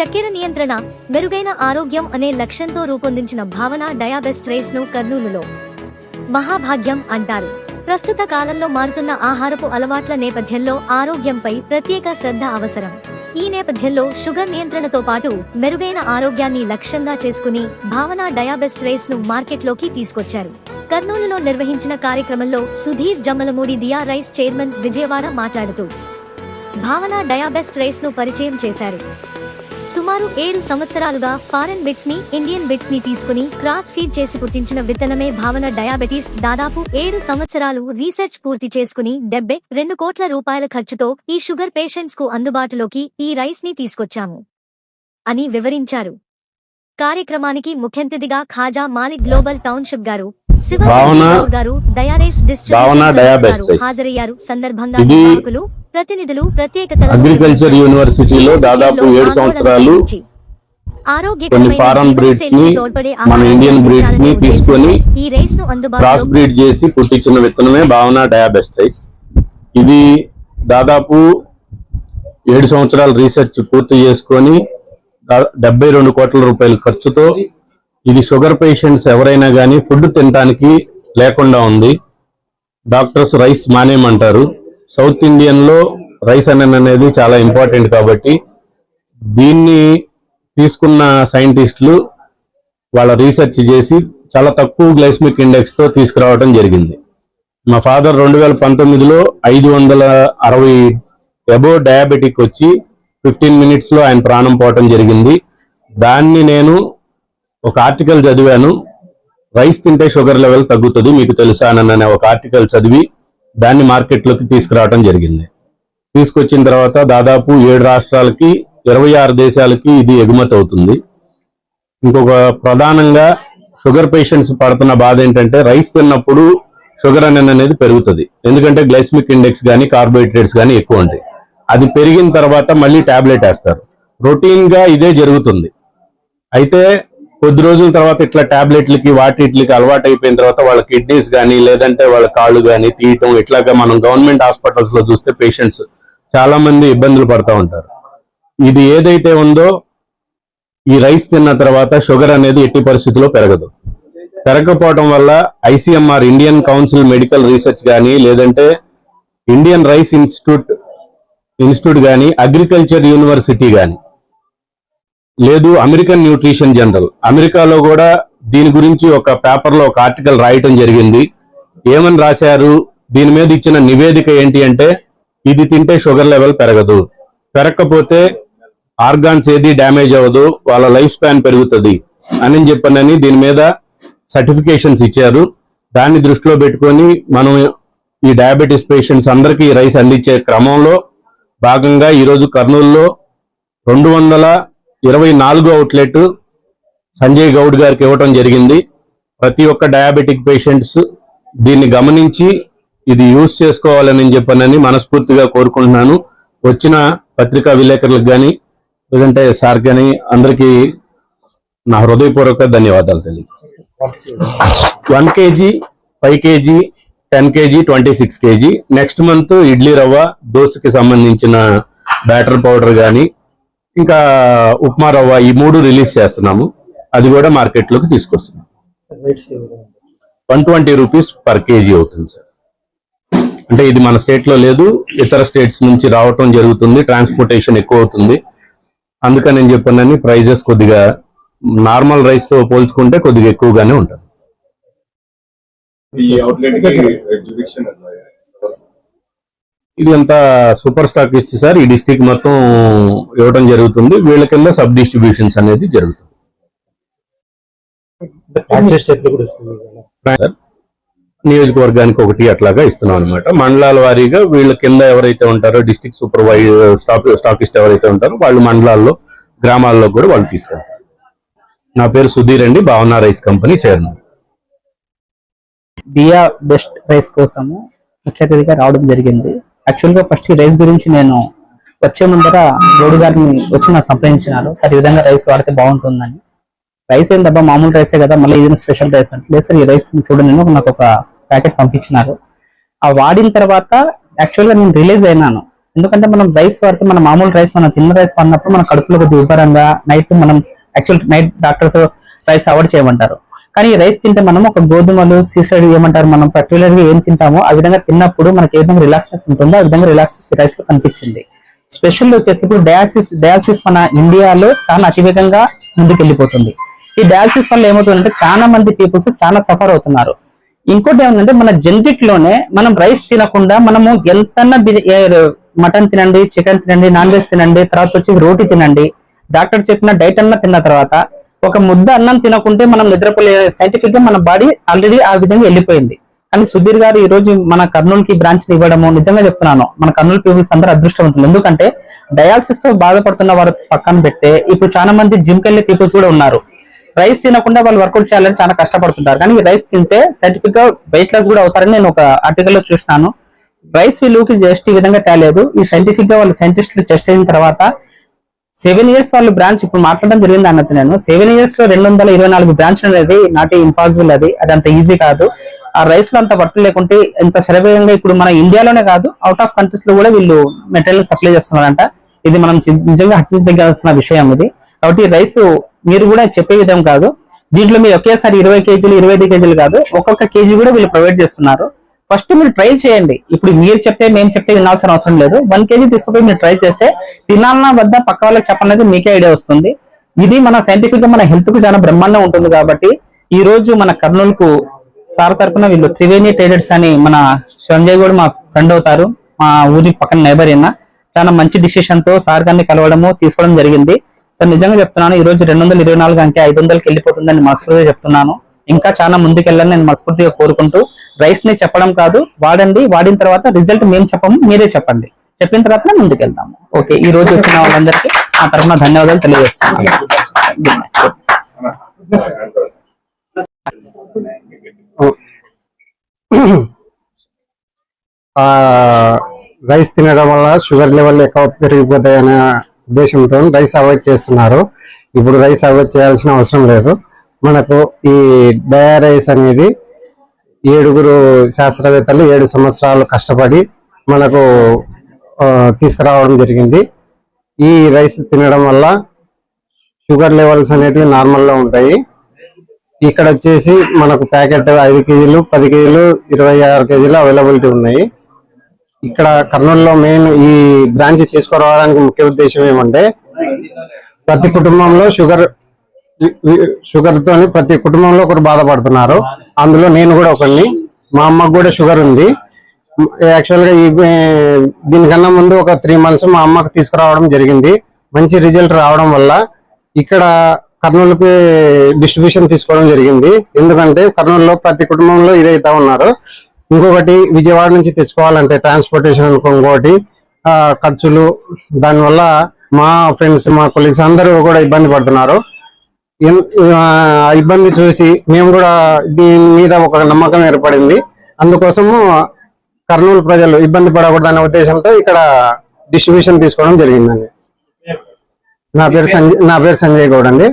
చక్కెర నియంత్రణ, మెరుగైన ఆరోగ్యం అనే లక్ష్యంతో రూపొందించిన భావన డయాబెస్ట్ రేస్ ను కర్నూలులో మహాభాగ్యం అంటారు. ప్రస్తుత కాలంలో మారుతున్న ఆహారపు అలవాట్ల నేపథ్యంలో ఆరోగ్యంపై ప్రత్యేక శ్రద్ధ అవసరం. ఈ నేపథ్యంలో షుగర్ నియంత్రణతో పాటు మెరుగైన ఆరోగ్యాన్ని లక్ష్యంగా చేసుకుని భావన డయాబెస్ట్ రేస్ ను మార్కెట్లోకి తీసుకొచ్చారు. కర్నూలులో నిర్వహించిన కార్యక్రమంలో సుధీర్ జమ్మలమూడి దియా రైస్ చైర్మన్ విజయవాడ మాట్లాడుతూ భావన డయాబెస్ట్ రేస్ ను పరిచయం చేశారు. సుమారు 7 సంవత్సరాలుగా ఫారెన్ బిట్స్ ని, ఇండియన్ బిట్స్ ని తీసుకుని క్రాస్ ఫీడ్ చేసి పుట్టించిన విత్తనమే భావన డయాబెటీస్. దాదాపు 7 సంవత్సరాలు రీసెర్చ్ పూర్తి చేసుకుని 72 కోట్ల రూపాయల ఖర్చుతో ఈ షుగర్ పేషెంట్స్ కు అందుబాటులోకి ఈ రైస్ ని తీసుకొచ్చాము అని వివరించారు. కార్యక్రమానికి ముఖ్యంతిథిగా ఖాజా మాలిక్ గ్లోబల్ టౌన్షిప్ గారు, గారు, డయారైస్ డిస్ట్రిబ్యూషన్ హాజరయ్యారు. సందర్భంగా నిర్వాహకులు, ప్రతినిధులు ప్రత్యేకత అగ్రికల్చర్ యూనివర్సిటీలో దాదాపు 7 సంవత్సరాలు కొన్ని ఫారెన్ బ్రీడ్స్ ని, మన ఇండియన్ బ్రీడ్స్ ని తీసుకొని క్రాస్ బ్రీడ్ చేసి పుట్టించిన విత్తనమే భావన డయాబెస్ట్ రైస్. ఇది దాదాపు 7 సంవత్సరాలు రీసెర్చ్ పూర్తి చేసుకొని 72 కోట్ల రూపాయల ఖర్చుతో ఇది షుగర్ పేషెంట్స్ ఎవరైనా కానీ ఫుడ్ తినడానికి లేకుండా ఉంది. డాక్టర్స్ రైస్ మానేయమంటారు. సౌత్ ఇండియన్ లో రైస్ అనేది చాలా ఇంపార్టెంట్ కాబట్టి దీన్ని తీసుకున్న సైంటిస్టులు వాళ్ళ రీసెర్చ్ చేసి చాలా తక్కువ గ్లైసెమిక్ ఇండెక్స్ తో తీసుకురావడం జరిగింది. మా ఫాదర్ 2019లో 560 అబోవ్ డయాబెటిక్ వచ్చి 15 మినిట్స్ లో ఆయన ప్రాణం పోవటం జరిగింది. దాన్ని నేను ఒక ఆర్టికల్ చదివాను, రైస్ తింటే షుగర్ లెవెల్ తగ్గుతుంది మీకు తెలుసా అనే ఒక ఆర్టికల్ చదివి దాన్ని మార్కెట్లోకి తీసుకురావడం జరిగింది. తీసుకొచ్చిన తర్వాత దాదాపు 7 రాష్ట్రాలకి 26 దేశాలకి ఇది ఎగుమతి అవుతుంది. ఇంకొక ప్రధానంగా షుగర్ పేషెంట్స్ పడుతున్న బాధ ఏంటంటే రైస్ తిన్నప్పుడు షుగర్ అనేది పెరుగుతుంది. ఎందుకంటే గ్లైసెమిక్ ఇండెక్స్ కానీ కార్బోహైడ్రేట్స్ కానీ ఎక్కువ ఉంటాయి. అది పెరిగిన తర్వాత మళ్ళీ టాబ్లెట్ వేస్తారు. రొటీన్ గా ఇదే జరుగుతుంది. అయితే కొద్ది రోజుల తర్వాత ఇట్లా టాబ్లెట్లకి వాటికి అలవాటు అయిపోయిన తర్వాత వాళ్ళ కిడ్నీస్ కానీ లేదంటే వాళ్ళ కాళ్ళు కానీ తీయటం, ఇట్లాగా మనం గవర్నమెంట్ హాస్పిటల్స్ లో చూస్తే పేషెంట్స్ చాలా మంది ఇబ్బందులు పడతా ఉంటారు. ఇది ఏదైతే ఉందో ఈ రైస్ తిన్న తర్వాత షుగర్ అనేది ఎట్టి పరిస్థితుల్లో పెరగదు. పెరగకపోవడం వల్ల ICMR Indian council medical research కానీ లేదంటే ఇండియన్ రైస్ ఇన్స్టిట్యూట్ కానీ అగ్రికల్చర్ యూనివర్సిటీ కానీ లేదు అమెరికన్ న్యూట్రిషన్ జనరల్ అమెరికాలో కూడా దీని గురించి ఒక పేపర్ లో ఒక ఆర్టికల్ రాయటం జరిగింది. ఏమని రాశారు, దీని మీద ఇచ్చిన నివేదిక ఏంటి అంటే ఇది తింటే షుగర్ లెవెల్ పెరగదు, పెరగకపోతే ఆర్గాన్స్ ఏది డ్యామేజ్ అవ్వదు, వాళ్ళ లైఫ్ స్పాన్ పెరుగుతుంది అని చెప్పనని దీని మీద సర్టిఫికేషన్స్ ఇచ్చారు. దాన్ని దృష్టిలో పెట్టుకొని మనం ఈ డయాబెటీస్ పేషెంట్స్ అందరికీ రైస్ అందించే క్రమంలో భాగంగా ఈరోజు కర్నూలులో 224 అవుట్లెట్ సంజయ్ గౌడ్ గారికి ఇవ్వటం జరిగింది. ప్రతి ఒక్క డయాబెటిక్ పేషెంట్స్ దీన్ని గమనించి ఇది యూజ్ చేసుకోవాలని చెప్పనని మనస్ఫూర్తిగా కోరుకుంటున్నాను. వచ్చిన పత్రికా విలేకరులకు కానీ లేదంటే సార్ కానీ అందరికీ నా హృదయపూర్వక ధన్యవాదాలు తెలియజేస్తాను. 1 kg, 5 kg, 10 kg, 26 kg. Next month idli రవ్వ, దోశకి సంబంధించిన బ్యాటర్ పౌడర్ కానీ ఇంకా ఉప్మా రవ్వ ఈ 3 రిలీజ్ చేస్తున్నాము. అది కూడా మార్కెట్లోకి తీసుకొస్తున్నాం. 120 రూపీస్ పర్ కేజీ అవుతుంది సార్. అంటే ఇది మన స్టేట్ లో లేదు, ఇతర స్టేట్స్ నుంచి రావటం జరుగుతుంది. ట్రాన్స్పోర్టేషన్ ఎక్కువ అవుతుంది. అందుకని నేను చెప్పానని ప్రైజెస్ కొద్దిగా నార్మల్ రైస్ తో పోల్చుకుంటే కొద్దిగా ఎక్కువగానే ఉంటుంది. ఇది అంతా సూపర్ స్టాక్ ఇచ్చి సార్ ఈ డిస్ట్రిక్ట్ మొత్తం ఇవ్వడం జరుగుతుంది. వీళ్ళ కింద సబ్ డిస్ట్రిబ్యూషన్స్ అనేది జరుగుతుంది. నియోజకవర్గానికి ఒకటి అట్లాగా ఇస్తున్నాం అనమాట. మండలాల వారీగా వీళ్ళ కింద ఎవరైతే ఉంటారో డిస్ట్రిక్ట్ సూపర్వైజర్ స్టాకిస్ట్ ఎవరైతే ఉంటారో వాళ్ళు మండలాల్లో గ్రామాల్లో కూడా వాళ్ళు తీసుకెళ్తారు. నా పేరు సుధీర్ అండి, భావన రైస్ కంపెనీ చైర్మన్. దియా బెస్ట్ రైస్ కోసము ముఖ్య అతిథిగా రావడం జరిగింది. యాక్చువల్గా ఫస్ట్ ఈ రైస్ గురించి నేను వచ్చే ముందర గౌడ్ గారిని వచ్చి నాకు సంప్రదించినారు. సార్ ఈ విధంగా రైస్ వాడితే బాగుంటుందని. రైస్ ఏంటబ్బా మామూలు రైసే కదా, మళ్ళీ ఇది స్పెషల్ రైస్ అంటే లేదు సార్ ఈ రైస్ చూడండి నాకు ఒక ప్యాకెట్ పంపించినారు. ఆ వాడిన తర్వాత యాక్చువల్గా నేను రిలీజ్ అయినాను. ఎందుకంటే మనం రైస్ వాడితే మన మామూలు రైస్ మనం తిన్న రైస్ వాడినప్పుడు మన కడుపులో కొద్దిగా ఉబ్బరంగా నైట్ మనం actual night doctors rice avoid చేయమంటారు. కానీ ఈ రైస్ తింటే మనం ఒక గోధుమలు సీసైడ్ ఏమంటారు మనం పర్టికులర్ గా ఏం తింటామో ఆ విధంగా తిన్నప్పుడు మనకి ఏ విధంగా రిలాక్స్నెస్ ఉంటుందో ఆ విధంగా రిలాక్స్నెస్ రైస్ లో కనిపించింది. స్పెషల్ వచ్చేసి ఇప్పుడు డయాలసిస్ మన ఇండియాలో చాలా అతివేగంగా ముందుకెళ్ళిపోతుంది. ఈ డయాలసిస్ వల్ల ఏమవుతుందంటే చాలా మంది పీపుల్స్ చాలా సఫర్ అవుతున్నారు. ఇంకోటి ఏమంటే మన జెనెటిక్ లోనే మనం రైస్ తినకుండా మనము ఎంతన్నా మటన్ తినండి, చికెన్ తినండి, నాన్ వెజ్ తినండి, తర్వాత వచ్చి రోటీ తినండి, డాక్టర్ చెప్పిన డైట్ అన్నా తిన్న తర్వాత ఒక ముద్ద అన్నం తినకుంటే మనం నిద్రపోలే సైంటిఫిక్ గా మన బాడీ ఆల్రెడీ ఆ విధంగా వెళ్ళిపోయింది. కానీ సుధీర్ గారు ఈ రోజు మన కర్నూలుకి బ్రాంచ్ ని ఇవ్వడము నిజంగా చెప్తున్నాను మన కర్నూలు పీపుల్స్ అందరూ అదృష్టవంతులు. ఎందుకంటే డయాలసిస్ తో బాధపడుతున్న వారు పక్కన పెడితే ఇప్పుడు చాలా మంది జిమ్ కెళ్ళే పీపుల్స్ కూడా ఉన్నారు. రైస్ తినకుండా వాళ్ళు వర్కౌట్ చేయాలని చాలా కష్టపడుతుంటారు. కానీ ఈ రైస్ తింటే సైంటిఫిక్ గా వెయిట్ లాస్ కూడా అవుతారని నేను ఒక ఆర్టికల్ లో చూసినాను. రైస్ విలువకి జస్ట్ ఈ విధంగా తేలేదు. ఈ సైంటిఫిక్ గా వాళ్ళు సైంటిస్టులు టెస్ట్ అయిన తర్వాత 7 years వాళ్ళు బ్రాంచ్ ఇప్పుడు మాట్లాడడం జరిగింది అన్నది. నేను 7 years లో 224 బ్రాంచ్ అనేది నాట్ ఇంపాసిబుల్. అది అంత ఈజీ కాదు. ఆ రైస్ లో అంత వర్త్ లేకుంటే ఎంత శరవేగంగా ఇప్పుడు మన ఇండియాలోనే కాదు అవుట్ ఆఫ్ కంట్రీస్ లో కూడా వీళ్ళు మెటీరియల్ సప్లై చేస్తున్నారంట. ఇది మనం నిజంగా హర్షించదగిన విషయం ఇది. కాబట్టి రైస్ మీరు కూడా చెప్పే విధం కాదు. దీంట్లో మీరు ఒకేసారి 20 kgs 25 kgs కాదు, ఒక్కొక్క కేజీ కూడా వీళ్ళు ప్రొవైడ్ చేస్తున్నారు. ఫస్ట్ మీరు ట్రై చేయండి. ఇప్పుడు మీరు చెప్తే మేము చెప్తే వినాల్సిన అవసరం లేదు. 1 kg తీసుకుపోయి మీరు ట్రై చేస్తే తినాలన్నా వద్ద పక్క వాళ్ళకి చెప్పనేది మీకే ఐడియా వస్తుంది. ఇది మన సైంటిఫిక్ గా మన హెల్త్ కు చాలా బ్రహ్మాండం ఉంటుంది. కాబట్టి ఈ రోజు మన కర్నూలుకు సార్ తరపున వీళ్ళు త్రివేణి ట్రేడర్స్ అని మన సంజయ్ కూడా మా ఫ్రెండ్ అవుతారు, మా ఊరి పక్కన నైబర్ అయినా చాలా మంచి డిసిషన్ తో సార్ గారిని కలవడము తీసుకోవడం జరిగింది. సార్ నిజంగా చెప్తున్నాను ఈ రోజు 224 అంటే 500కి వెళ్ళిపోతుందని మనస్ఫూర్తిగా చెప్తున్నాను. ఇంకా చాలా ముందుకెళ్ళాలని నేను మనస్ఫూర్తిగా కోరుకుంటూ రైస్ ని చెప్పడం కాదు, వాడండి, వాడిన తర్వాత రిజల్ట్ మేము చెప్పము మీరే చెప్పండి, చెప్పిన తర్వాత ముందుకెళ్తాము. ఓకే, ఈ రోజు వచ్చిన వాళ్ళందరికీ ఆ తరఫున ధన్యవాదాలు తెలియజేస్తున్నాను. రైస్ తినడం వల్ల షుగర్ లెవెల్ ఎక్కువ పెరిగిపోతాయనే ఉద్దేశంతో రైస్ అవాయిడ్ చేస్తున్నారు. ఇప్పుడు రైస్ అవాయిడ్ చేయాల్సిన అవసరం లేదు. మనకు ఈ డయా రైస్ అనేది 7 శాస్త్రవేత్తలు 7 సంవత్సరాలు కష్టపడి మనకు తీసుకురావడం జరిగింది. ఈ రైస్ తినడం వల్ల షుగర్ లెవెల్స్ అనేటివి నార్మల్లో ఉంటాయి. ఇక్కడ వచ్చేసి మనకు packet 5 kgs 10 kgs 26 kgs availability ఉన్నాయి. ఇక్కడ కర్నూలులో మెయిన్ ఈ బ్రాంచ్ తీసుకురావడానికి ముఖ్య ఉద్దేశం ఏమంటే ప్రతి కుటుంబంలో షుగర్ తోని ప్రతి కుటుంబంలో ఒకరు బాధపడుతున్నారు. అందులో నేను కూడా ఒకరిని. మా అమ్మకు కూడా షుగర్ ఉంది. యాక్చువల్ గా దీనికన్నా ముందు ఒక 3 months మా అమ్మకు తీసుకురావడం జరిగింది. మంచి రిజల్ట్ రావడం వల్ల ఇక్కడ కర్నూలుకి డిస్ట్రిబ్యూషన్ తీసుకోవడం జరిగింది. ఎందుకంటే కర్నూలులో ప్రతి కుటుంబంలో ఇదైతే ఉన్నారు. ఇంకొకటి విజయవాడ నుంచి తెచ్చుకోవాలంటే ట్రాన్స్పోర్టేషన్ ఇంకోటి ఖర్చులు, దానివల్ల మా ఫ్రెండ్స్ మా కొలీగ్స్ అందరూ కూడా ఇబ్బంది పడుతున్నారు. ఇబ్బంది చూసి మేము కూడా దీని మీద ఒక నమ్మకం ఏర్పడింది. అందుకోసము కర్నూలు ప్రజలు ఇబ్బంది పడకూడదనే ఉద్దేశంతో ఇక్కడ డిస్ట్రిబ్యూషన్ తీసుకోవడం జరిగిందండి. నా పేరు సంజయ్ గౌడ్ అండి.